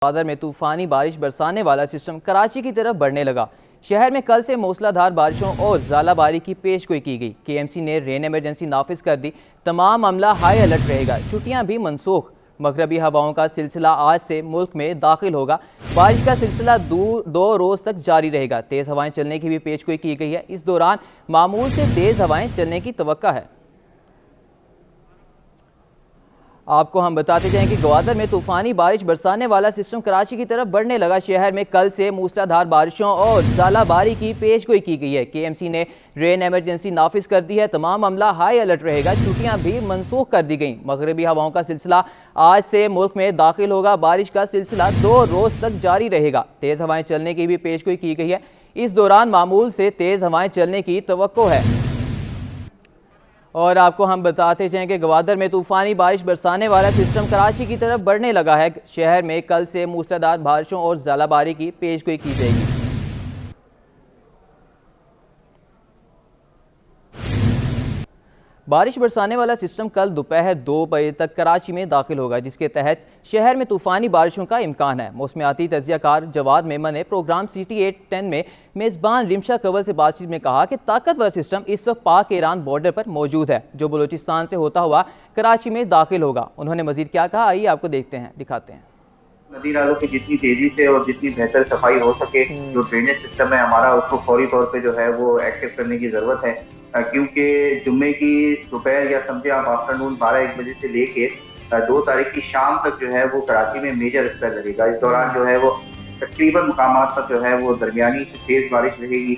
گوادر میں طوفانی بارش برسانے والا سسٹم کراچی کی طرف بڑھنے لگا۔ شہر میں کل سے موسلا دھار بارشوں اور ژالہ باری کی پیش گوئی کی گئی۔ کے ایم سی نے رین ایمرجنسی نافذ کر دی۔ تمام عملہ ہائی الرٹ رہے گا۔ چھٹیاں بھی منسوخ۔ مغربی ہواؤں کا سلسلہ آج سے ملک میں داخل ہوگا۔ بارش کا سلسلہ 2 روز تک جاری رہے گا۔ تیز ہوائیں چلنے کی بھی پیش گوئی کی گئی ہے۔ اس دوران معمول سے تیز ہوائیں چلنے کی توقع ہے۔ آپ کو ہم بتاتے جائیں کہ گوادر میں طوفانی بارش برسانے والا سسٹم کراچی کی طرف بڑھنے لگا۔ شہر میں کل سے موسلا دھار بارشوں اور ژالہ باری کی پیش گوئی کی گئی ہے۔ کے ایم سی نے رین ایمرجنسی نافذ کر دی ہے۔ تمام عملہ ہائی الرٹ رہے گا۔ چھٹیاں بھی منسوخ کر دی گئیں۔ مغربی ہواؤں کا سلسلہ آج سے ملک میں داخل ہوگا۔ بارش کا سلسلہ 2 روز تک جاری رہے گا۔ تیز ہوائیں چلنے کی بھی پیش گوئی کی گئی ہے۔ اس دوران معمول سے تیز ہوائیں چلنے کی توقع ہے۔ اور آپ کو ہم بتاتے چاہیں کہ گوادر میں طوفانی بارش برسانے والا سسٹم کراچی کی طرف بڑھنے لگا ہے۔ شہر میں کل سے موسلا دھار بارشوں اور ژالہ باری کی پیش گوئی کی جائے گی۔ بارش برسانے والا سسٹم کل دوپہر 2 بجے تک کراچی میں داخل ہوگا، جس کے تحت شہر میں طوفانی بارشوں کا امکان ہے۔ موسمیاتی تجزیہ کار جواد میمن نے پروگرام سٹی 810 میں میزبان رمشا کنول سے بات چیت میں کہا کہ طاقتور سسٹم اس وقت پاک ایران بارڈر پر موجود ہے، جو بلوچستان سے ہوتا ہوا کراچی میں داخل ہوگا۔ انہوں نے مزید کیا کہا، آئیے آپ کو دکھاتے ہیں۔ ندی نالوں کی جتنی تیزی سے اور جتنی بہتر صفائی ہو سکے، جو ڈرینیج سسٹم ہے ہمارا، اس کو فوری طور پہ جو ہے وہ ایکٹیو کرنے کی ضرورت ہے، کیونکہ جمعے کی دوپہر یا سمجھے آپ آفٹرنون 12-1 بجے سے لے کے 2 تاریخ کی شام تک جو ہے وہ کراچی میں میجر اسپیل رہے گا۔ اس دوران جو ہے وہ تقریباً مقامات پر جو ہے وہ درمیانی سے تیز بارش رہے گی۔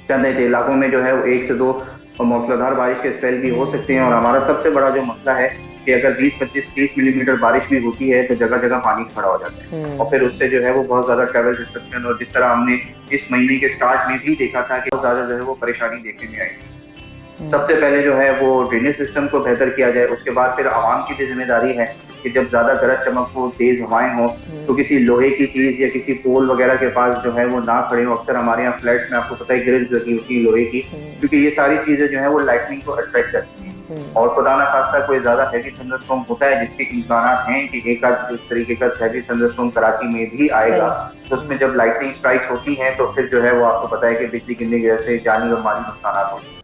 چند علاقوں میں جو ہے وہ 1 سے 2 موسلا دھار بارش کے اسپیل بھی ہو سکتے ہیں، اور ہمارا سب سے بڑا جو مسئلہ ہے کہ اگر 20-25-30 ملی میٹر بارش بھی ہوتی ہے تو جگہ جگہ پانی کھڑا ہو جاتا ہے، اور پھر اس سے جو ہے وہ بہت زیادہ ٹریول ڈسٹرکشن، اور جس طرح ہم نے اس مہینے کے سٹارٹ میں بھی دیکھا تھا کہ بہت زیادہ جو ہے وہ پریشانی دیکھنے میں آئی۔ سب سے پہلے جو ہے وہ ڈرینیج سسٹم کو بہتر کیا جائے، اس کے بعد پھر عوام کی بھی ذمہ داری ہے کہ جب زیادہ گرج چمک ہو، تیز ہوائیں ہوں، تو کسی لوہے کی چیز یا کسی پول وغیرہ کے پاس جو ہے وہ نہ کھڑے ہوں۔ اکثر ہمارے یہاں فلیٹس میں آپ کو پتہ ہے گرلز لگی ہوتی ہے لوہے کی، کیونکہ یہ ساری چیزیں جو ہیں وہ لائٹنگ کو اٹریکٹ کرتی ہیں، اور خدا نہ خواستہ کوئی زیادہ ہیوی تھنڈر اسٹارم ہوتا ہے، جس کے امکانات ہیں کہ ایک آدھ اس طریقے کا ہیوی تھنڈر اسٹارم کراچی میں بھی آئے گا، تو اس میں جب لائٹنگ اسٹرائکس ہوتی ہیں تو پھر جو ہے وہ آپ کو پتہ ہے کہ بجلی گرنے کی وجہ سے جانی اور مالی نقصانات ہوتے ہیں۔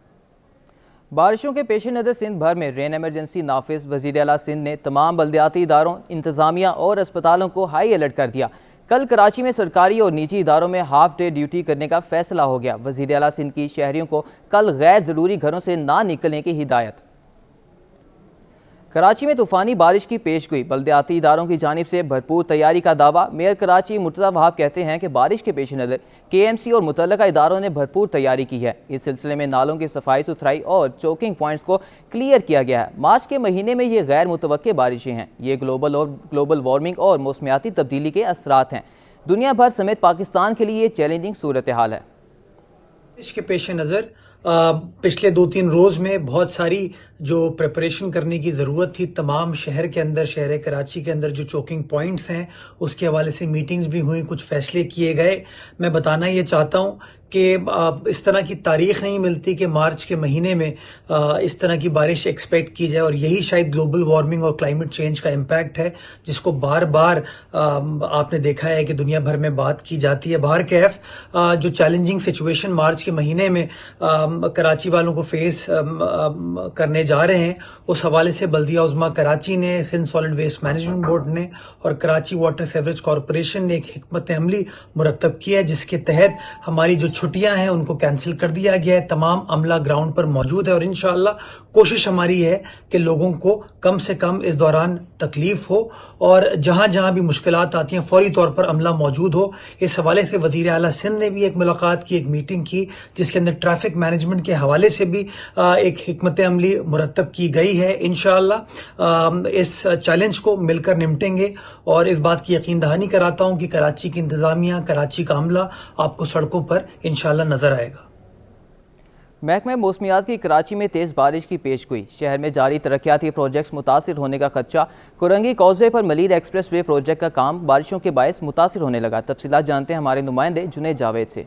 بارشوں کے پیش نظر سندھ بھر میں رین ایمرجنسی نافذ۔ وزیر اعلیٰ سندھ نے تمام بلدیاتی اداروں، انتظامیہ اور اسپتالوں کو ہائی الرٹ کر دیا۔ کل کراچی میں سرکاری اور نجی اداروں میں ہاف ڈے ڈیوٹی کرنے کا فیصلہ ہو گیا۔ وزیر اعلیٰ سندھ کی شہریوں کو کل غیر ضروری گھروں سے نہ نکلنے کی ہدایت۔ کراچی میں طوفانی بارش کی پیش گوئی، بلدیاتی اداروں کی جانب سے بھرپور تیاری کا دعویٰ۔ میئر کراچی مرتضیٰ وہاب کہتے ہیں کہ بارش کے پیش نظر کے ایم سی اور متعلقہ اداروں نے بھرپور تیاری کی ہے۔ اس سلسلے میں نالوں کی صفائی ستھرائی اور چوکنگ پوائنٹس کو کلیئر کیا گیا ہے۔ مارچ کے مہینے میں یہ غیر متوقع بارشیں ہیں۔ یہ گلوبل وارمنگ اور موسمیاتی تبدیلی کے اثرات ہیں۔ دنیا بھر سمیت پاکستان کے لیے یہ چیلنجنگ صورتحال ہے۔ اس کے پیش نظر پچھلے 2-3 روز میں بہت ساری جو پریپریشن کرنے کی ضرورت تھی، تمام شہر کے اندر، شہر کراچی کے اندر جو چوکنگ پوائنٹس ہیں اس کے حوالے سے میٹنگز بھی ہوئیں، کچھ فیصلے کیے گئے۔ میں بتانا یہ چاہتا ہوں کہ اس طرح کی تاریخ نہیں ملتی کہ مارچ کے مہینے میں اس طرح کی بارش ایکسپیکٹ کی جائے، اور یہی شاید گلوبل وارمنگ اور کلائمیٹ چینج کا امپیکٹ ہے، جس کو بار بار آپ نے دیکھا ہے کہ دنیا بھر میں بات کی جاتی ہے۔ بہرکیف جو چیلنجنگ سچویشن مارچ کے مہینے میں کراچی والوں کو فیس کرنے جا رہے ہیں، اس حوالے سے بلدیہ عظمیٰ کراچی نے، Sindh solid waste management board نے اور کراچی واٹر سیوریج کارپوریشن نے ایک حکمت عملی مرتب کی ہے، جس کے تحت ہماری جو چھٹیاں ہیں ان کو کینسل کر دیا گیا ہے۔ تمام عملہ گراؤنڈ پر موجود ہے، اور انشاءاللہ کوشش ہماری ہے کہ لوگوں کو کم سے کم اس دوران تکلیف ہو، اور جہاں جہاں بھی مشکلات آتی ہیں فوری طور پر عملہ موجود ہو۔ اس حوالے سے وزیر اعلیٰ سندھ نے بھی ایک ملاقات کی، ایک میٹنگ کی، جس کے اندر ٹریفک مینجمنٹ کے حوالے سے بھی ایک حکمت عملی مرتب کی گئی ہے۔ انشاءاللہ اس چیلنج کو مل کر نمٹیں گے، اور اس بات کی یقین دہانی کراتا ہوں کہ کراچی کی انتظامیہ، کراچی کا عملہ آپ کو سڑکوں پر انشاءاللہ نظر آئے گا۔ محکمہ موسمیات کی کراچی میں تیز بارش کی پیش گوئی۔ شہر میں جاری ترقیاتی پروجیکٹس متاثر ہونے کا خدشہ۔ کرنگی کازوے پر ملیر ایکسپریس وے پروجیکٹ کا کام بارشوں کے باعث متاثر ہونے لگا۔ تفصیلات جانتے ہیں ہمارے نمائندے جنید جاوید سے۔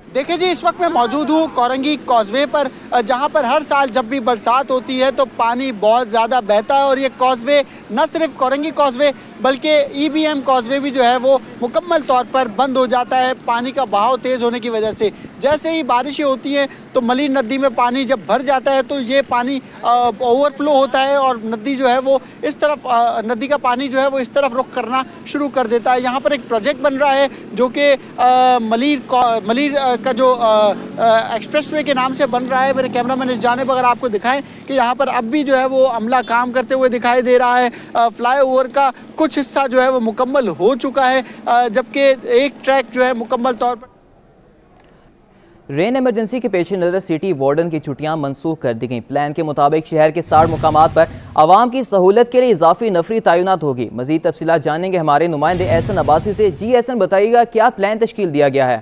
دیکھیں جی، اس وقت میں موجود ہوں کورنگی کازوے پر، جہاں پر ہر سال جب بھی برسات ہوتی ہے تو پانی بہت زیادہ بہتا ہے، اور یہ کازوے نہ صرف کورنگی کازوے बल्कि EBM कॉजवे भी जो है वो मुकम्मल तौर पर बंद हो जाता है पानी का बहाव तेज़ होने की वजह से। जैसे ही बारिशें होती हैं तो मलीर नदी में पानी जब भर जाता है तो ये पानी ओवरफ्लो होता है और नदी जो है वो इस तरफ नदी का पानी जो है वो इस तरफ रुख करना शुरू कर देता है। यहाँ पर एक प्रोजेक्ट बन रहा है जो कि मलीर का जो एक्सप्रेसवे के नाम से बन रहा है। मेरे कैमरामैन इस जानिब अगर आपको दिखाएं कि यहाँ पर अब भी जो है वो अमला काम करते हुए दिखाई दे रहा है। फ्लाईओवर का कुछ हिस्सा जो है वो मुकम्मल हो चुका है, जबकि एक ट्रैक जो है मुकम्मल तौर पर। रेन एमरजेंसी के पेश नज़र सिटी वार्डन की छुट्टियां मनसूख कर दी गईं। प्लान के मुताबिक शहर के 60 मुकामात पर आवाम की सहूलत के लिए इजाफी नफरी तैनात होगी। मजीद तफसीलात जानेंगे हमारे नुमाइंदे एहसन अब्बासी से। जी एहसन, बताइएगा क्या प्लान तश्कील दिया गया है?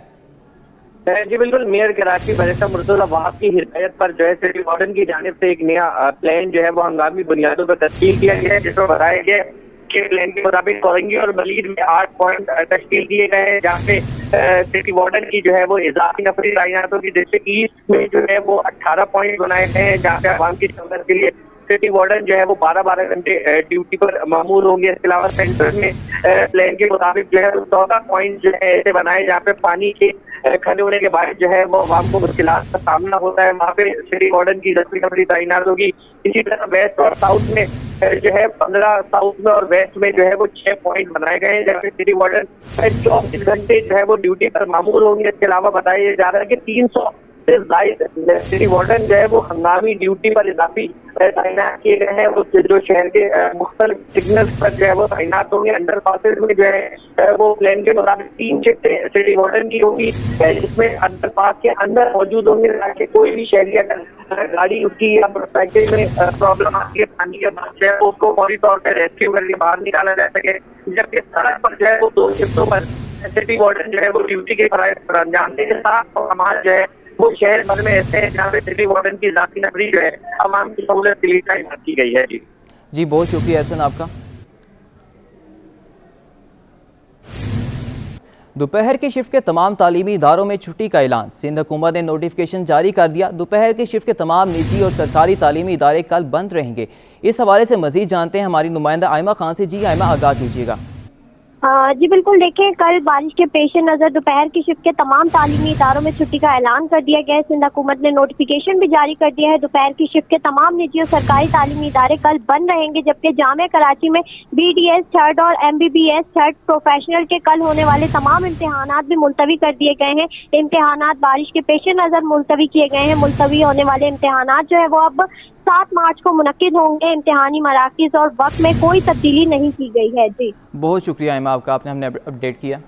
जी बिल्कुल, मेयर कराची बैरिस्टर मुर्तज़ा वहाब की हिदायत पर जो है सिटी वार्डन की जानिब से एक नया प्लान जो है वो हंगामी बुनियादों पर तश्कील किया गया है, जिसमें बताया गया के प्लान के मुताबिक कोरंगी और मलीर में 8 पॉइंट तश्कील दिए गए हैं, जहाँ पे सिटी वार्डन की जो है वो इजाफी नफरी तैनात होगी। डिस्ट्रिक्ट ईस्ट में जो है वो 18 पॉइंट बनाए गए हैं, जहाँ पे आवाम की सहूलत के लिए सिटी वार्डन जो है वो 12-12 घंटे ड्यूटी पर मामूर होंगे। इसके अलावा सेंटर में प्लान के मुताबिक जो है 14 पॉइंट जो है ऐसे बनाए जहाँ पे पानी के खड़े होने के बाद जो है वो आवाम को मुश्किलात का सामना होता है, वहाँ पे सिटी वार्डन की नफरी तैनात होगी। इसी तरह वेस्ट और साउथ में जो है 15 साउथ में और वेस्ट में जो है वो 6 पॉइंट बनाए गए हैं, जहाँ पे सिटी वार्डन 24 घंटे जो है वो ड्यूटी पर मामूर होंगे। इसके अलावा बताया जा रहा है कि 300 से ज्यादा सिटी वार्डन जो है वो हंगामी ड्यूटी पर इजाफी तैनात किए गए हैं। वो जो शहर के मुख्तलिफ सिग्नल्स पर जो है वो तैनात होंगे। अंडर पासेज में जो है वो प्लान के मुताबिक 3 शिफ्टें सिटी वार्डन की होगी, जिसमें अंडर पास के अंदर मौजूद होंगे ताकि कोई भी शहरी अगर गाड़ी उसकी या मोटरसाइकिल में प्रॉब्लम आती है पानी के बाद जो है उसको फौरी तौर पर रेस्क्यू करके बाहर निकाला जा सके। जबकि सड़क पर जो है वो 2 शिफ्टों पर सिटी वार्डन जो है वो ड्यूटी के फराइज पर अंजाम देने के साथ और समाज जो है वो शहर भर में ऐसे हैं जहाँ पे सिटी वार्डन की जाती नफरी जो है आवाम की सहूलत के लिए तैनात की गई है। जी बहुत शुक्रिया एहसन आपका। दोपहर की शिफ्ट के तमाम तालीमी इदारों में छुट्टी का ऐलान। सिंध हुकूमत ने नोटिफिकेशन जारी कर दिया। दोपहर की शिफ्ट के तमाम निजी और सरकारी तालीमी इदारे कल बंद रहेंगे। इस हवाले से मजीद जानते हैं हमारी नुमाइंदा आयमा खान से। जी आयमा, आगाह कीजिएगा। जी बिल्कुल, देखें कल बारिश के पेश नज़र दोपहर की शिफ्ट के तमाम तालीमी इदारों में छुट्टी का ऐलान कर दिया गया है। सिंध हुकूमत ने नोटिफिकेशन भी जारी कर दिया है। दोपहर की शिफ्ट के तमाम निजी और सरकारी तालीमी इदारे कल बंद रहेंगे, जबकि जामिया कराची में BDS 3rd और MBBS 3rd प्रोफेशनल के कल होने वाले तमाम इम्तिहानात भी मुलतवी कर दिए गए हैं। इम्तिहानात बारिश के पेश नज़र मुलतवी किए गए हैं। मुलतवी होने वाले इम्तिहानात जो है वो अब 7 मार्च को मुनक्किद होंगे। इम्तिहानी मराकिज और वक्त में कोई तब्दीली नहीं की गई है। जी बहुत शुक्रिया आयमा आपका, आपने हमने अपडेट किया।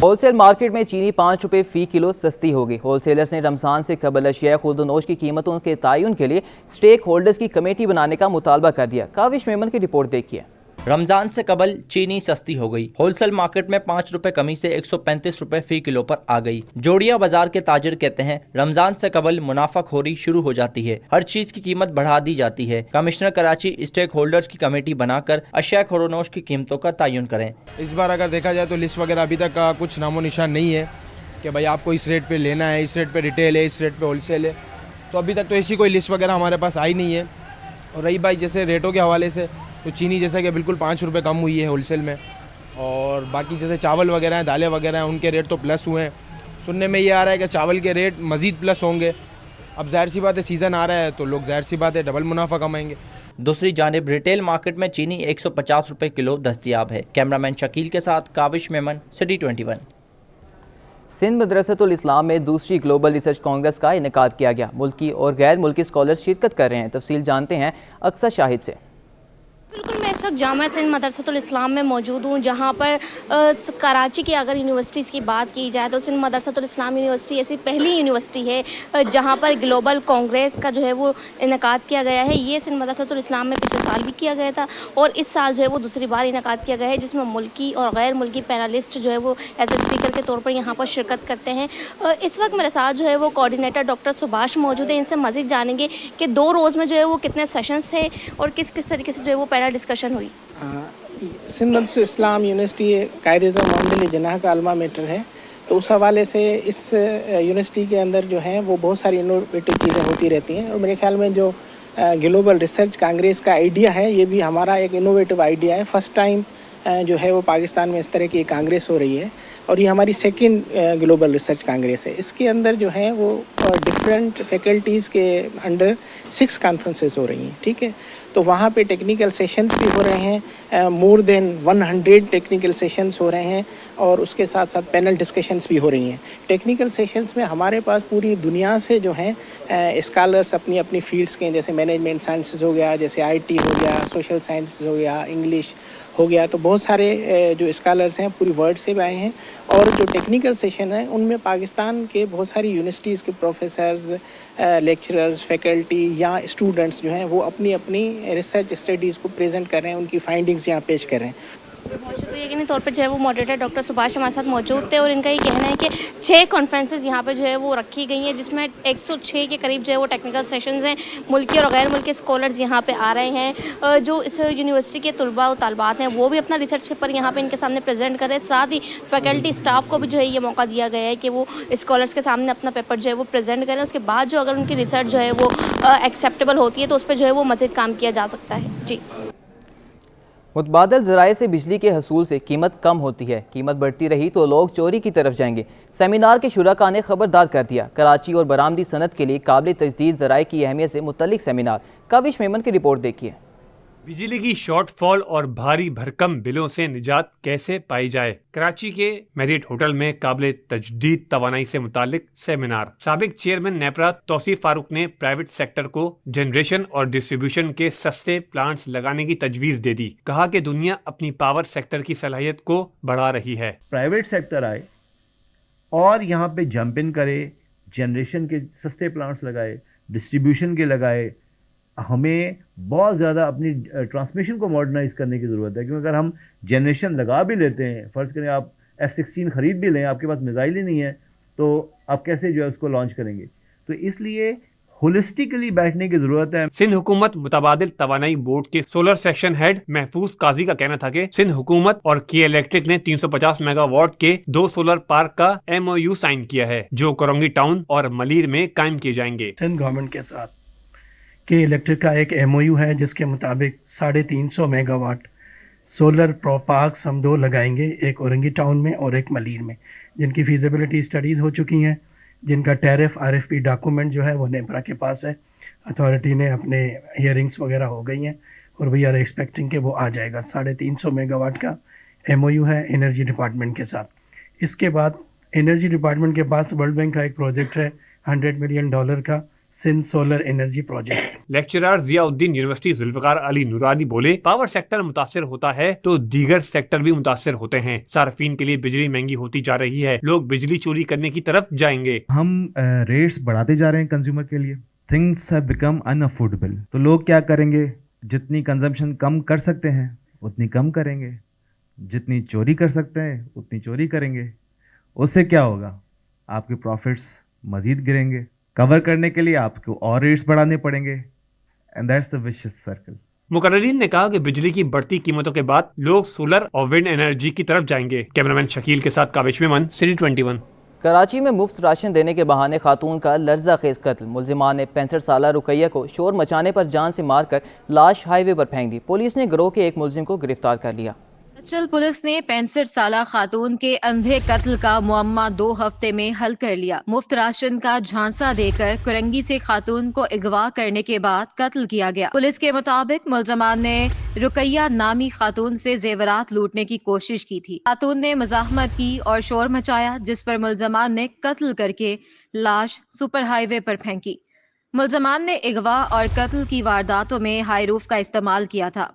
होलसेल मार्केट में चीनी 5 रुपये फ़ी किलो सस्ती होगी। होलसेलर्स ने रमज़ान से कबल अशिया खुर्द-ओ-नोश की कीमतों के तयन के लिए स्टेक होल्डर्स की कमेटी बनाने का मुतालबा कर दिया। काविश मेमन की रिपोर्ट देखिए। रमजान से कबल चीनी सस्ती हो गई। होलसेल मार्केट में 5 रुपए कमी से 135 रुपए फी किलो पर आ गई। जोड़िया बाजार के ताजिर कहते हैं रमजान से कबल मुनाफाखोरी शुरू हो जाती है, हर चीज की कीमत बढ़ा दी जाती है। कमिश्नर कराची स्टेक होल्डर्स की कमेटी बनाकर अशिया खुर्द-ओ-नोश की कीमतों का तयन करें। इस बार अगर देखा जाए तो लिस्ट वगैरह अभी तक का कुछ नामो निशान नहीं है कि भाई आपको इस रेट पे लेना है, इस रेट पे रिटेल है, इस रेट पे होलसेल है। तो अभी तक तो ऐसी कोई लिस्ट वगैरह हमारे पास आई नहीं है। और रही बात जैसे रेटों के हवाले से, तो चीनी जैसा कि बिल्कुल 5 रुपये कम हुई है होलसेल में, और बाकी जैसे चावल वगैरह हैं, दालें वगैरह हैं, उनके रेट तो प्लस हुए हैं। सुनने में ये आ रहा है कि चावल के रेट मज़ीद प्लस होंगे। अब जाहिर सी बात है सीज़न आ रहा है तो लोग जाहिर सी बात है डबल मुनाफा कमाएंगे। दूसरी जानिब रिटेल मार्केट में चीनी 150 रुपए किलो दस्तयाब है। कैमरामैन शकील के साथ काविश मेमन, सिटी 21। सिंध मदरसतुल इस्लाम में दूसरी ग्लोबल रिसर्च कांग्रेस का इनेकाद किया गया। मुल्की और गैर मुल्की स्कॉलर्स शिरकत कर रहे हैं। तफसील जानते हैं अक्सर शाहिद से। बिल्कुल, मैं इस वक्त जामिया सिंध मदरसतुल इस्लाम में मौजूद हूँ, जहाँ पर कराची की अगर यूनिवर्सिटीज़ की बात की जाए तो सिंध मदरसतुल इस्लाम यूनिवर्सिटी ऐसी पहली यूनिवर्सिटी है जहाँ पर ग्लोबल कांग्रेस का जो है वो इनेकाद किया गया है। ये सिंध मदरसतुल इस्लाम में पिछले साल भी किया गया था और इस साल जो है वो दूसरी बार इनेकाद किया गया है, जिसमें मुल्की और गैर मुल्की पैनलिस्ट जो है वो एज ए स्पीकर के तौर पर यहाँ पर शिरकत करते हैं। इस वक्त मेरे साथ जो है वो कोऑर्डिनेटर डॉक्टर सुभाष मौजूद है। इनसे मज़ीद जानेंगे कि 2 रोज़ में जो है वो कितने सेशंस थे और किस किस तरीके से जो है वो पैनल डिस्कशन हुई। सिंध मदरसतुल इस्लाम यूनिवर्सिटी कायदे-ए-आज़म मोहम्मद जनाह का अल्मा मेटर है, तो उस हवाले से इस यूनिवर्सिटी के अंदर जो है वो बहुत सारी इनोवेटिव चीज़ें होती रहती हैं। और मेरे ख्याल में जो ग्लोबल रिसर्च कांग्रेस का आइडिया है, ये भी हमारा एक इनोवेटिव आइडिया है। फर्स्ट टाइम जो है वो पाकिस्तान में इस तरह की कांग्रेस हो रही है और ये हमारी सेकंड ग्लोबल रिसर्च कांग्रेस है। इसके अंदर जो है वो डिफरेंट फैकल्टीज़ के अंडर 6 कॉन्फ्रेंसेस हो रही हैं, ठीक है। तो वहाँ पे टेक्निकल सेशंस भी हो रहे हैं, मोर देन 100 टेक्निकल सेशंस हो रहे हैं और उसके साथ साथ पैनल डिस्कशंस भी हो रही हैं। टेक्निकल सेशंस में हमारे पास पूरी दुनिया से जो हैं स्कॉलर्स अपनी अपनी फील्ड्स के, जैसे मैनेजमेंट साइंसेस हो गया, जैसे IT हो गया, सोशल साइंसेस हो गया, इंग्लिश हो गया, तो बहुत सारे जो स्कॉलर्स हैं पूरी वर्ल्ड से भी आए हैं। और जो टेक्निकल सेशन है उनमें पाकिस्तान के बहुत सारी यूनिवर्सिटीज़ के प्रोफेसर्स, लेक्चरर्स, फैकल्टी या स्टूडेंट्स जो हैं वो अपनी अपनी रिसर्च स्टडीज़ को प्रेजेंट कर रहे हैं, उनकी फाइंडिंग्स यहाँ पेश कर रहे हैं। बहुत शुक्रिया। यकीनी तौर पर जो है वो मॉडरेटर डॉक्टर सुभाष हमारे साथ मौजूद थे और इनका ये कहना है कि 6 कॉन्फ्रेंसेस यहाँ पे जो है वो रखी गई हैं, जिसमें 106 के करीब जो है वो टेक्निकल सेशंस हैं। मुल्की और गैर मुल्की स्कॉलर्स यहाँ पे आ रहे हैं। जो इस यूनिवर्सिटी के तलबा और तालबात हैं वो भी अपना रिसर्च पेपर यहाँ पे इनके सामने प्रेजेंट कर रहे हैं। साथ ही फैकल्टी स्टाफ को भी जो है ये मौका दिया गया है कि वो स्कॉलर्स के सामने अपना पेपर जो है वो प्रेजेंट करें। उसके बाद जो अगर उनकी रिसर्च जो है वो एक्सेप्टेबल होती है तो उस पर जो है वो मज़ीद काम किया जा सकता है। जी, मुतबादल ज़राए से बिजली के हसूल से कीमत कम होती है, कीमत बढ़ती रही तो लोग चोरी की तरफ जाएंगे। सेमिनार के शुरका ने खबरदार कर दिया। कराची और बरामदी सनत के लिए काबिल तजदीद ज़राए की अहमियत से मुतल्लिक सेमिनार। काविश मेमन की रिपोर्ट देखिए। बिजली की शॉर्टफॉल और भारी भरकम बिलों से निजात कैसे पाई जाए। कराची के मेरिट होटल में काबिल तजदीद तवानाई से मुतालिक सेमिनार। साबिक चेयरमैन नेपरा तौसीफ फारूक ने प्राइवेट सेक्टर को जनरेशन और डिस्ट्रीब्यूशन के सस्ते प्लांट्स लगाने की तजवीज़ दे दी। कहा कि दुनिया अपनी पावर सेक्टर की सलाहियत को बढ़ा रही है। प्राइवेट सेक्टर आए और यहाँ पे जंप इन करे, जनरेशन के सस्ते प्लांट्स लगाए, डिस्ट्रीब्यूशन के लगाए। हमें बहुत ज़्यादा अपनी ट्रांसमिशन को मॉडर्नाइज करने की ज़रूरत है, क्योंकि अगर हम जनरेशन लगा भी लेते हैं, फ़र्ज़ करें आप F-16 ख़रीद भी लें, आपके पास मिसाइल ही नहीं है तो आप कैसे जो है उसको लॉन्च करेंगे। तो इसलिए होलिस्टिकली बैठने की ज़रूरत है। सिंध हुकूमत मुतबादिल तवानाई बोर्ड के सोलर सेक्शन हेड महफूज काजी का कहना था कि सिंध हुकूमत और की इलेक्ट्रिक ने 350 मेगावाट के 2 सोलर पार्क का MOU साइन किया है, जो करंगी टाउन और मलीर में कायम किए जाएंगे। सिंध गवर्नमेंट के साथ के इलेक्ट्रिक का एक MOU है, जिसके मुताबिक 350 मेगावाट सोलर पार्क्स हम 2 लगाएंगे, एक औरंगी टाउन में और एक मलीर में, जिनकी फीजिबिलिटी स्टडीज़ हो चुकी हैं, जिनका टैरिफ RFP डॉक्यूमेंट जो है वो नेपरा के पास है। अथॉरिटी ने अपने हियरिंग्स वगैरह हो गई हैं और वी आर एक्सपेक्टिंग कि वो आ जाएगा। 350 मेगावाट का MOU है एनर्जी डिपार्टमेंट के साथ। इसके बाद एनर्जी डिपार्टमेंट के पास वर्ल्ड बैंक का एक प्रोजेक्ट है $100 मिलियन का, Sindh solar energy project. Lecturer Ziauddin university Zulfiqar Ali Noorani बोले, पावर सेक्टर मुतासिर होता है तो दीगर सेक्टर भी मुतासिर होते हैं। सार्फिन के लिए बिजली महंगी होती जा रही है, लोग बिजली चोरी करने की तरफ जाएंगे। हम रेट्स बढ़ाते जा रहे हैं कंज्यूमर के लिए, थिंग्स हैव बिकम अनअफोर्डेबल। तो लोग क्या करेंगे, जितनी कंजम्पशन कम कर सकते हैं उतनी कम करेंगे, जितनी चोरी कर सकते हैं उतनी चोरी करेंगे। उससे क्या होगा, आपके प्रॉफिट्स मजीद गिरेंगे। कवर करने के लिए आपको और रेट्स बढ़ाने पड़ेंगे, and that's the vicious circle. मुकर्रिरीन ने कहा कि बिजली की बढ़ती कीमतों के बाद लोग सोलर और विंड एनर्जी की तरफ जाएंगे। कैमरामैन शकील के साथ काविश मेमन, सिटी 21। कराची में मुफ्त राशन देने के बहाने खातून का लर्जा खेज कत्ल। मुलजिमान ने 65 साला रुकैया को शोर मचाने पर जान से मारकर लाश हाईवे पर फेंक दी। पुलिस ने गिरोह के एक मुलजिम को गिरफ्तार कर लिया। सचल पुलिस ने 65 साला खातून के अंधे कत्ल का मुअम्मा 2 हफ्ते में हल कर लिया। मुफ्त राशन का झांसा देकर कुरंगी से खातून को अगवा करने के बाद कत्ल किया गया। पुलिस के मुताबिक मुलजमान ने रुकैया नामी खातून से जेवरात लूटने की कोशिश की थी। खातून ने मज़ाहमत की और शोर मचाया, जिस पर मुलजमान ने कत्ल करके लाश सुपर हाईवे पर फेंकी। मुलजमान ने अगवा और कत्ल की वारदातों में हाईरूफ का इस्तेमाल किया था।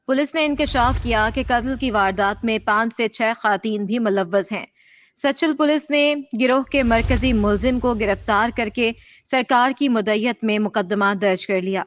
पुलिस ने इंकशाफ किया कि कत्ल की वारदात में 5 से 6 खातीन भी मुलव्वस हैं। सचल पुलिस ने गिरोह के मरकजी मुलजिम को गिरफ्तार करके सरकार की मुद्दत में मुकदमा दर्ज कर लिया।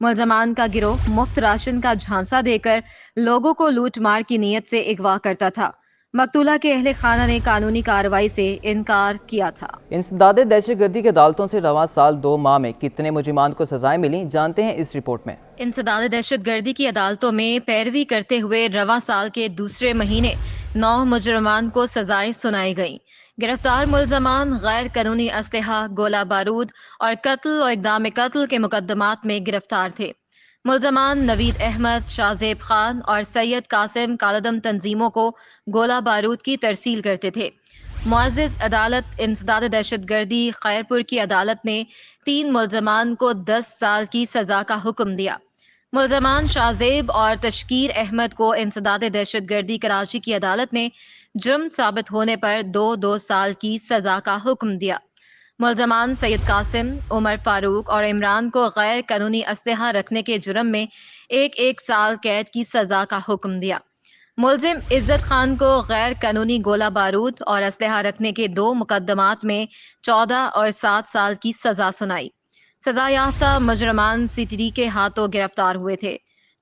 मुलजमान का गिरोह मुफ्त राशन का झांसा देकर लोगों को लूट मार की नीयत से अगवा करता था। मकतूला के अहले खाना ने कानूनी कार्रवाई से इनकार किया था। इंसदादे दहशतगर्दी के अदालतों से रवां साल 2 माह में कितने मुजरिमान को सजाएं मिली, जानते हैं इस रिपोर्ट में। इंसदादे दहशतगर्दी की अदालतों में पैरवी करते हुए रवां साल के दूसरे महीने 9 मुजरिमान को सजाएं सुनाई गईं। गिरफ्तार मुलजमान गैर कानूनी असलहा, गोला बारूद और कत्ल और इक़दाम कत्ल के मुकदमात में गिरफ्तार थे। मुलजमान नवीद अहमद, शाहजेब खान और सैयद कासिम कालदम तंजीमों को गोला बारूद की तरसील करते थे। मुअज़्ज़िज़ अदालत इंसदाद दहशतगर्दी खैरपुर की अदालत ने 3 मुलजमान को 10 साल की सजा का हुक्म दिया। मुलजमान शाहजेब और तशकीर अहमद को इंसदाद दहशतगर्दी कराची की अदालत ने जुर्म साबित होने पर 2-2 साल की सजा का हुक्म दिया। मुलजमान सैयद कासिम, उमर फारूक और इमरान को गैर कानूनी असलहा रखने के जुर्म में 1-1 साल कैद की सजा का हुक्म दिया। मुलजिम इज्जत खान को गैर कानूनी गोला बारूद और असलहा रखने के 2 मुकदमात में 14 और 7 साल की सजा सुनाई। सजा याफ्ता मुजरमान सीटीडी के हाथों गिरफ्तार हुए थे।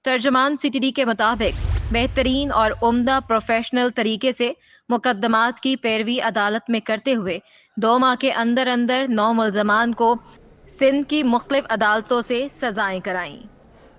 तर्जुमान सीटीडी के मुताबिक बेहतरीन और उम्दा प्रोफेशनल तरीके से मुकदमात की पैरवी अदालत में करते हुए 2 माह के अंदर अंदर 9 मुलजमान को सिंध की मुख्तलिफ अदालतों से सजाएं कराईं।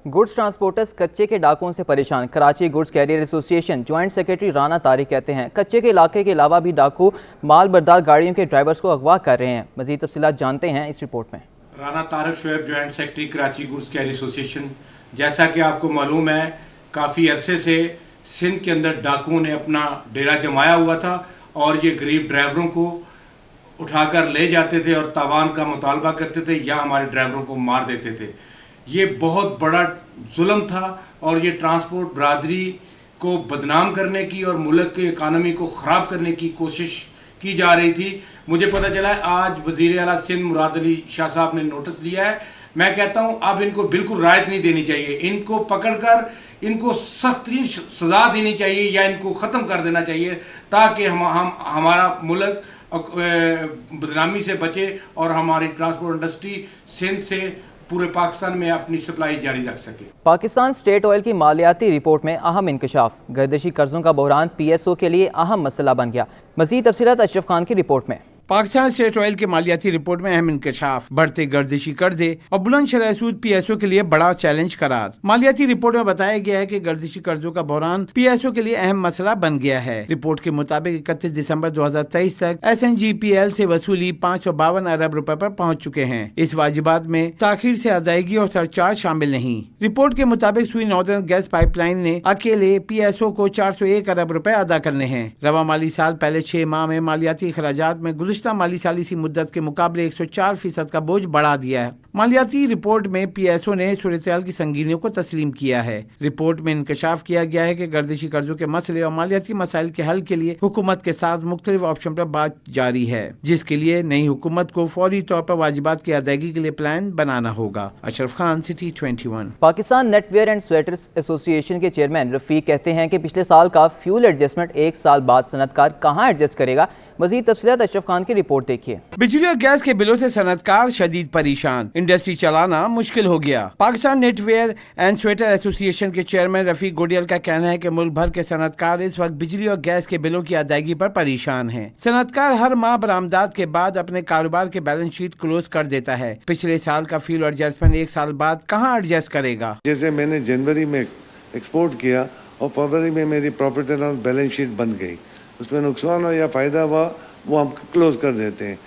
गुड्स ट्रांसपोर्टर्स कच्चे के डाकुओं से परेशान। Karachi goods carrier association joint secretary Rana Tariq कहते हैं कच्चे के इलाके के अलावा भी डाकू माल बरदार गाड़ियों के ड्राइवर्स को अगवा कर रहे हैं। मजीद तफसीलात जानते हैं इस रिपोर्ट में। Rana Tariq Shoaib, joint secretary Karachi goods carrier association. जैसा कि आपको मालूम है, काफ़ी अरसे से सिंध के अंदर डाकुओं ने अपना डेरा जमाया हुआ था और ये गरीब ड्राइवरों को उठाकर ले जाते थे और तावान का मुतालबा करते थे या हमारे ड्राइवरों को मार देते थे। ये बहुत बड़ा जुल्म था और ये ट्रांसपोर्ट बरादरी को बदनाम करने की और मुल्क के इकानमी को ख़राब करने की कोशिश की जा रही थी। मुझे पता चला है आज वज़ीर आला सिंध मुराद अली शाह साहब ने नोटिस दिया है। मैं कहता हूँ अब इनको बिल्कुल राहत नहीं देनी चाहिए, इनको पकड़कर इनको सख्त सज़ा देनी चाहिए या इनको ख़त्म कर देना चाहिए ताकि हम हमारा मुल्क बदनामी से बचे और हमारी ट्रांसपोर्ट इंडस्ट्री सिंध से पूरे पाकिस्तान में अपनी सप्लाई जारी रख सके। पाकिस्तान स्टेट ऑयल की मालियाती रिपोर्ट में अहम इंकशाफ। गर्दिशी कर्जों का बहरान PSO के लिए अहम मसला बन गया। मज़ीद तफसीलात अशरफ खान की रिपोर्ट में। पाकिस्तान स्टेट ऑयल के मालियाती रिपोर्ट में अहम इंकशाफ, बढ़ते गर्दिशी कर्जे और बुलंद शरह सूद PSO के लिए बड़ा चैलेंज करार। मालियाती रिपोर्ट में बताया गया है कि गर्दिशी कर्जों का बहरान PSO के लिए अहम मसला बन गया है। रिपोर्ट के मुताबिक 31 दिसंबर 2023 तक SNGPL से वसूली 552 अरब रुपए पर पहुंच चुके हैं। इस वाजिबात में ताखीर से अदायगी और सरचार्ज शामिल नहीं। रिपोर्ट के मुताबिक सुई नॉर्दर्न गैस पाइपलाइन ने अकेले PSO को 401 अरब रुपए अदा करने हैं। रवा माली साल पहले 6 माह में मालियाती अखराजात में गुज़िश्ता माली सालिसी मुद्दत के मुकाबले 104% का बोझ बढ़ा दिया है। मालियाती रिपोर्ट में PSO ने सूरत-ए-हाल की संगीनियों को तस्लीम किया है। रिपोर्ट में इंकशाफ किया गया है कि गर्दिशी कर्जों के मसले और मालियाती मसाइल के हल के लिए हुकूमत के साथ मुख्तलिफ ऑप्शन पर बात जारी है, जिसके लिए नई हुकूमत को फौरी तौर पर वाजिबात की अदायगी के लिए प्लान बनाना होगा। Ashraf Khan, city 21। Pakistan Netware and sweaters association के चेयरमैन रफीक कहते हैं कि पिछले साल का फ्यूल एडजस्टमेंट 1 साल बाद सनतकार कहाँ एडजस्ट करेगा। मज़ीद तफसीलात अशरफ खान की रिपोर्ट देखिए। बिजली और गैस के बिलों से सनतकार शदीद परेशान, इंडस्ट्री चलाना मुश्किल हो गया। Pakistan Netware and sweater association के चेयरमैन रफीक गोडियल का कहना है कि मुल्क भर के सनतकार इस वक्त बिजली और गैस के बिलों की अदायगी पर परेशान हैं। सनतकार हर माह बरामदात के बाद अपने कारोबार के बैलेंस शीट क्लोज कर देता है। पिछले साल का फ्यूल एडजस्टमेंट 1 साल बाद कहाँ एडजस्ट करेगा। जैसे मैंने जनवरी में एक्सपोर्ट किया और फरवरी में मेरी profit and loss balance sheet बन गई, उसमें नुकसान हो या फ़ायदा हुआ वो हम क्लोज कर देते हैं।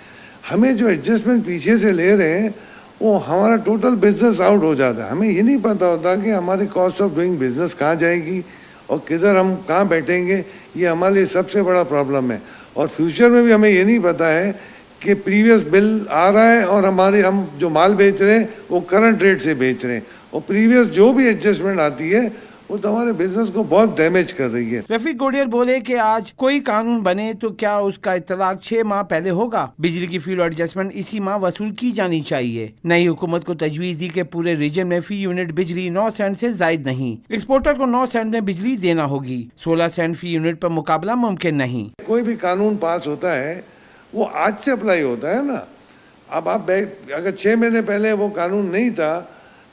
हमें जो एडजस्टमेंट पीछे से ले रहे हैं वो हमारा टोटल बिजनेस आउट हो जाता है। हमें ये नहीं पता होता कि हमारी कॉस्ट ऑफ डूइंग बिजनेस कहाँ जाएगी और किधर हम कहाँ बैठेंगे। ये हमारे लिए सबसे बड़ा प्रॉब्लम है। और फ्यूचर में भी हमें ये नहीं पता है कि प्रीवियस बिल आ रहा है और हम जो माल बेच रहे हैं वो करंट रेट से बेच रहे हैं और प्रीवियस जो भी एडजस्टमेंट आती है वो तो हमारे बिजनेस को बहुत डैमेज कर रही है। रफीक गोडियल बोले कि आज कोई कानून बने तो क्या उसका इतलाक 6 माह पहले होगा। बिजली की फ्यूल एडजस्टमेंट इसी माह वसूल की जानी चाहिए। नई हुकूमत को तजवीज़ दी कि पूरे रीजन में फी यूनिट बिजली 9 सेंट से जायद नहीं। एक्सपोर्टर को 9 सेंट में बिजली देना होगी। 16 सेंट फी यूनिट पर मुकाबला मुमकिन नहीं। कोई भी कानून पास होता है वो आज से अप्लाई होता है ना। अब आप अगर 6 महीने पहले वो कानून नहीं था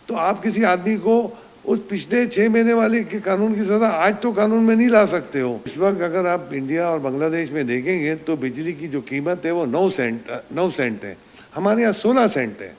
तो आप किसी आदमी को उस पिछले 6 महीने वाले के कानून की सजा आज तो कानून में नहीं ला सकते हो। इस वक्त अगर आप इंडिया और बांग्लादेश में देखेंगे तो बिजली की जो कीमत है वो 9 सेंट है, हमारे यहाँ 16 सेंट है।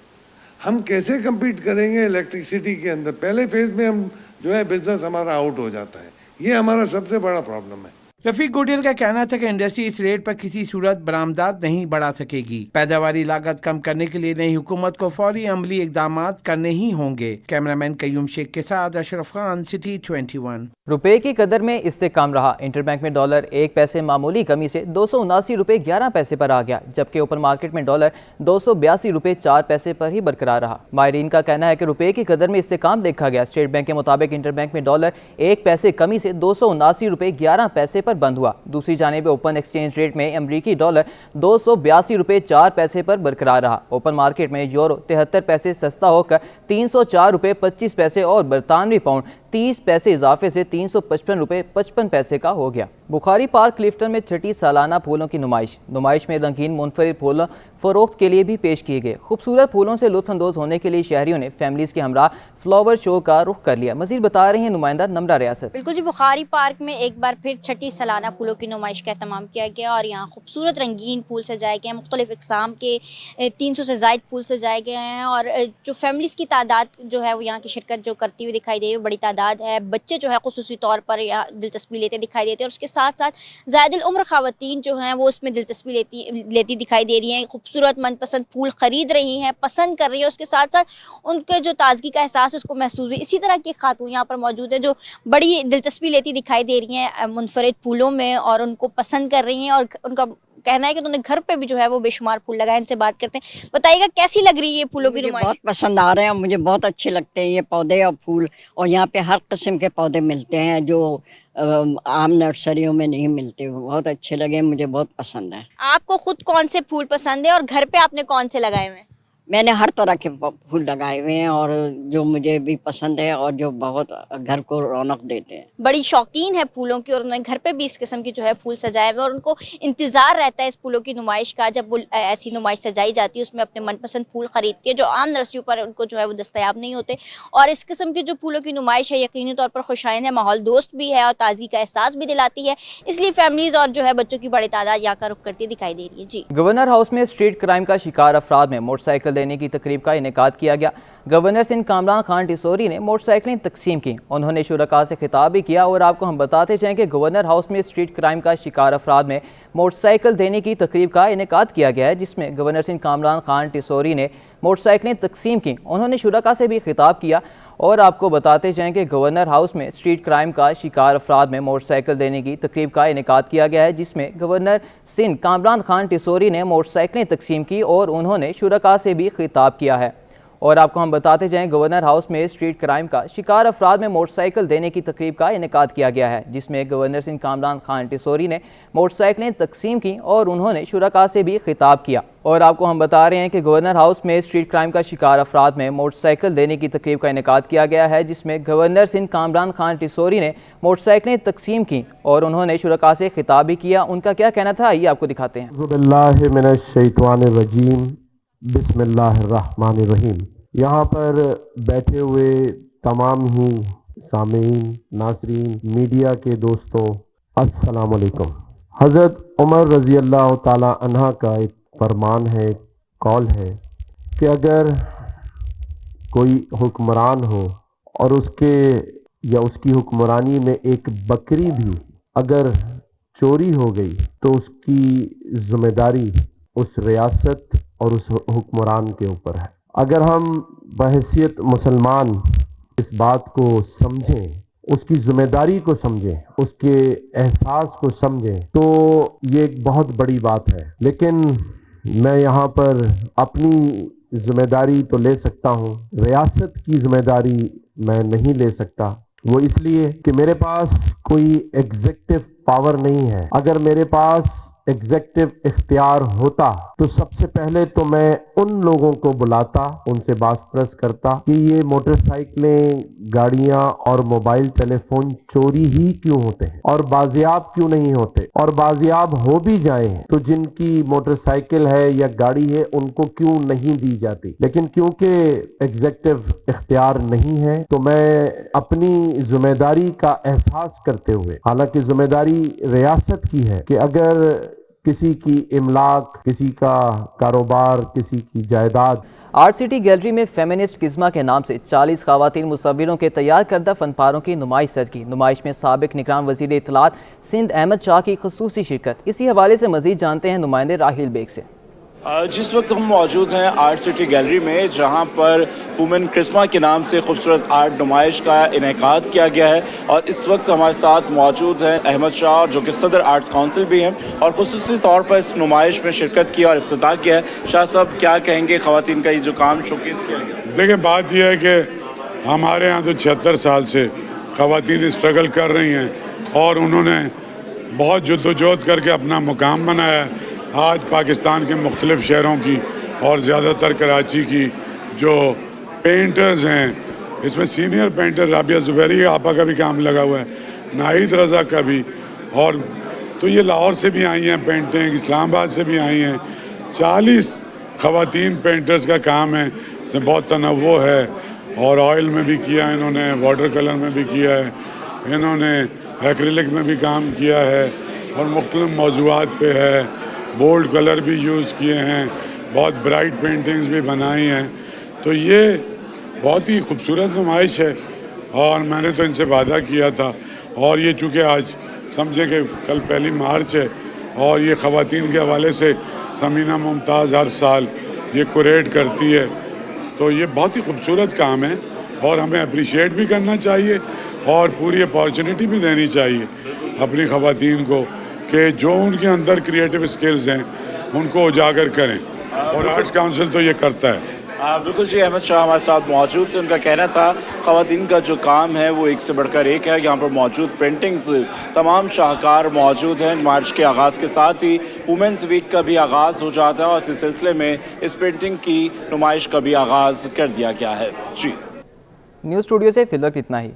हम कैसे कम्पीट करेंगे इलेक्ट्रिसिटी के अंदर। पहले फेज में हम जो है बिजनेस हमारा आउट हो जाता है। ये हमारा सबसे बड़ा प्रॉब्लम है। रफीक गोडियल का कहना था कि इंडस्ट्री इस रेट पर किसी सूरत बरामदात नहीं बढ़ा सकेगी। पैदावारी लागत कम करने के लिए नई हुकूमत को फौरी अमली इकदाम करने ही होंगे। कैमरामैन कयूम शेख के साथ अशरफ खान, सिटी 21। रुपए की कदर में इस्तेकाम रहा। इंटरबैंक में डॉलर 1 पैसे मामूली कमी से 279 रुपए 11 पैसे पर आ गया, जबकि ओपन मार्केट में डॉलर 282 रुपए 4 पैसे पर ही बरकरार रहा। माहिरीन का कहना है कि रुपए की कदर में इस्तेकाम देखा गया। स्टेट बैंक के मुताबिक इंटरबैंक में डॉलर 1 पैसे कमी से 279 रुपए 11 पैसे पर बंद हुआ। दूसरी जानिब ओपन एक्सचेंज रेट में अमरीकी डॉलर 282 रुपए 4 पैसे पर बरकरार रहा। ओपन मार्केट में यूरो 73 पैसे सस्ता होकर 304 रुपए 25 पैसे और बरतानवी पाउंड 30 पैसे इजाफे से 355 रुपए 55 पैसे का हो गया। बुखारी पार्क क्लिफ्टन में छठी सालाना फूलों की नुमाइश में रंगीन मुनफरिद फूल फरोख्त के लिए भी पेश किए गए। खूबसूरत फूलों से लुत्फ अंदोज होने के लिए शहरियों ने फैमिलीज के हमरा फ्लावर शो का रुख कर लिया। मजीद बता रही हैं नुमाइंदा नमरा रियासत। बिल्कुल जी, बुखारी पार्क में एक बार फिर छठी सालाना फूलों की नुमाइश का एहतमाम किया गया और यहाँ खूबसूरत रंगीन फूल सजाए गए हैं। मुख्तलिफ इकसाम के 300 से ज़ायद फूल सजाए गए हैं और जो फैमिलीज़ की तादाद जो है वो यहाँ की शिरकत जो करती हुई दिखाई दे रही है, बड़ी तादाद है। बच्चे जो है खुसूसी तौर पर यहाँ दिलचस्पी लेते दिखाई देते हैं और उसके साथ साथ ज़ायदुल उम्र ख़वातीन जो हैं वो उसमें दिलचस्पी लेती दिखाई दे रही हैं। खूबसूरत मनपसंद फूल ख़रीद रही हैं, पसंद कर रही हैं। उसके साथ साथ उनके जो ताजगी का एहसास उसको महसूस भी। इसी तरह की खातून यहाँ पर मौजूद है जो बड़ी दिलचस्पी लेती दिखाई दे रही हैं मुनफरिद फूलों में और उनको पसंद कर रही हैं और उनका कहना है कि उन्होंने घर पे भी जो है वो बेशुमार फूल लगाए। इनसे बात करते हैं। बताइएगा कैसी लग रही है फूलों की नुमाइश? बहुत पसंद आ रहे हैं, मुझे बहुत अच्छे लगते हैं ये पौधे और फूल, और यहाँ पे हर किस्म के पौधे मिलते हैं जो आम नर्सरियों में नहीं मिलते। बहुत अच्छे लगे, मुझे बहुत पसंद है। आपको खुद कौन से फूल पसंद है और घर पे आपने कौन से लगाए हुए हैं? मैंने हर तरह के फूल लगाए हुए हैं और जो मुझे भी पसंद है और जो बहुत घर को रौनक देते हैं। बड़ी शौकीन है फूलों की और उन्होंने घर पे भी इस किस्म की जो है फूल सजाए हुए और उनको इंतज़ार रहता है इस फूलों की नुमाइश का। जब वो ऐसी नुमाइश सजाई जाती है उसमें अपने मनपसंद फूल खरीदती है जो आम नर्सरियों पर उनको जो है वो दस्तयाब नहीं होते। और इस किस्म की जो फूलों की नुमाइश है यकीनी तौर पर खुशाइन है, माहौल दोस्त भी है और ताज़गी का एहसास भी दिलाती है। इसलिए फैमिलीज़ और जो है बच्चों की बड़ी तादाद यहाँ का रुख करती दिखाई दे रही है। जी, गवर्नर हाउस में स्ट्रीट क्राइम का शिकार अफराद में मोटरसाइकिल देने की तकरीब का इनेकाद किया गया। गवर्नर सिंध कामरान खान टिसोरी ने मोटरसाइकिलें तकसीम की। उन्होंने शुरका से खिताब भी किया और आपको हम बताते चाहें कि गवर्नर हाउस में स्ट्रीट क्राइम का शिकार अफराद में मोटरसाइकिल देने की तकरीब का इनेकाद किया गया है, जिसमें गवर्नर सिंध कामरान खान टिसोरी ने मोटरसाइकिलें तकसीम की। उन्होंने शुरका से भी खिताब किया और आपको बताते चाहें कि गवर्नर हाउस में स्ट्रीट क्राइम का शिकार अफराद में मोटरसाइकिल देने की तकरीब का इनेकाद किया गया है, जिसमें गवर्नर सिंध कामरान खान टिसोरी ने मोटरसाइकिलें तकसीम की और उन्होंने शुरका से भी खिताब किया है। और आपको हम बताते जाएं गवर्नर हाउस में स्ट्रीट क्राइम का शिकार अफराद में मोटरसाइकिल देने की तकरीब का इनेकाद किया गया है, जिसमें गवर्नर सिंध कामरान खान टिसोरी ने मोटरसाइकिलें तकसीम की और उन्होंने शुरका से भी खिताब किया। और आपको हम बता रहे हैं कि गवर्नर हाउस में स्ट्रीट क्राइम का शिकार अफराद में मोटरसाइकिल देने की तकरीब का इनेकाद किया गया है, जिसमें गवर्नर सिंध कामरान खान टिसोरी ने मोटरसाइकिलें तकसीम की और उन्होंने शुरका से खिताब भी किया। उनका क्या कहना था आइए आपको दिखाते हैं। बिस्मिल्लाहिर्रहमानिर्रहीम। यहाँ पर बैठे हुए तमाम ही सामीन, नाज़रीन, मीडिया के दोस्तों, अस्सलाम वालेकुम। हज़रत उमर रज़ी अल्लाह ताला अन्हा का एक फरमान है, कौल है कि अगर कोई हुक्मरान हो और उसके या उसकी हुक्मरानी में एक बकरी भी अगर चोरी हो गई तो उसकी ज़िम्मेदारी उस रियासत और उस हुक्मरान के ऊपर है। अगर हम बहैसियत मुसलमान इस बात को समझें, उसकी ज़िम्मेदारी को समझें, उसके एहसास को समझें, तो ये एक बहुत बड़ी बात है। लेकिन मैं यहाँ पर अपनी ज़िम्मेदारी तो ले सकता हूँ, रियासत की ज़िम्मेदारी मैं नहीं ले सकता। वो इसलिए कि मेरे पास कोई एग्जीक्यूटिव पावर नहीं है। अगर मेरे पास एग्जीक्यूटिव इख्तियार होता तो सबसे पहले तो मैं उन लोगों को बुलाता, उनसे बात करता कि ये मोटरसाइकिलें, गाड़ियां और मोबाइल टेलीफोन चोरी ही क्यों होते हैं और बाजियाब क्यों नहीं होते, और बाजियाब हो भी जाएं तो जिनकी मोटरसाइकिल है या गाड़ी है उनको क्यों नहीं दी जाती। लेकिन क्योंकि एग्जीक्यूटिव इख्तियार नहीं है तो मैं अपनी जिम्मेदारी का एहसास करते हुए, हालांकि जिम्मेदारी रियासत की है कि अगर किसी की इमलाक, किसी का कारोबार, किसी की जायदाद। आर्ट सिटी गैलरी में फेमिनिस्ट किस्मा के नाम से 40 खवातीन मुसव्विरों के तैयार करदा फनपारों की नुमाइश सज की। नुमाइश में साबिक निगरान वज़ीर इत्तलात सिंध अहमद शाह की खुसूसी शिरकत। इसी हवाले से मज़ीद जानते हैं नुमाइंदे राहिल बेग से। जिस वक्त हम मौजूद हैं आर्ट सिटी गैलरी में, जहां पर वुमेन क्रिस्मा के नाम से खूबसूरत आर्ट नुमाइश का इनेकाद किया गया है, और इस वक्त हमारे साथ मौजूद हैं अहमद शाह जो कि सदर आर्ट्स काउंसिल भी हैं, और खुसूसी तौर पर इस नुमाइश में शिरकत की और इफ्तिताह किया है। शाह साहब, क्या कहेंगे ख़वातीन का ये जो काम शोकेस किया गया? देखिए, बात यह है कि हमारे यहाँ तो 76 साल से ख़वातीन स्ट्रगल कर रही हैं और उन्होंने बहुत जद्दोजहद करके अपना मुकाम बनाया है। आज पाकिस्तान के मुख्तलिफ शहरों की और ज़्यादातर कराची की जो पेंटर्स हैं, इसमें सीनियर पेंटर राबिया ज़ुबैरी आपा का भी काम लगा हुआ है, नाहिद रज़ा का भी, और तो ये लाहौर से भी आई हैं पेंटिंग, इस्लामाबाद से भी आई हैं। 40 ख़वातीन पेंटर्स का काम है, इसमें बहुत तनव्वो है, और ऑयल में भी किया है इन्होंने, वाटर कलर में भी किया है इन्होंने, एक्रिलिक में भी काम किया है, और मुख्तलिफ मौज़ूआत पे है, बोल्ड कलर भी यूज़ किए हैं, बहुत ब्राइट पेंटिंग्स भी बनाई हैं। तो ये बहुत ही खूबसूरत नुमाइश है, और मैंने तो इनसे वादा किया था, और ये चूँकि आज समझे कि कल 1 मार्च है, और ये ख़वातीन के हवाले से समीना मुमताज़ हर साल ये कुरेट करती है, तो ये बहुत ही खूबसूरत काम है, और हमें अप्रिशिएट भी करना चाहिए और पूरी अपॉर्चुनिटी भी देनी चाहिए अपनी ख़वातीन को कि जो उनके अंदर क्रिएटिव स्किल्स हैं उनको उजागर करें, और आर्ट्स काउंसिल तो ये करता है। बिल्कुल जी, अहमद शाह हमारे साथ मौजूद थे। उनका कहना था ख़वातीन का जो काम है वो एक से बढ़कर एक है। यहाँ पर मौजूद पेंटिंग्स तमाम शाहकार मौजूद हैं। मार्च के आगाज़ के साथ ही वुमेंस वीक का भी आगाज़ हो जाता है, और इस सिलसिले में इस पेंटिंग की नुमाइश का भी आगाज़ कर दिया गया है। जी, न्यूज़ स्टूडियो से फिलहाल इतना ही।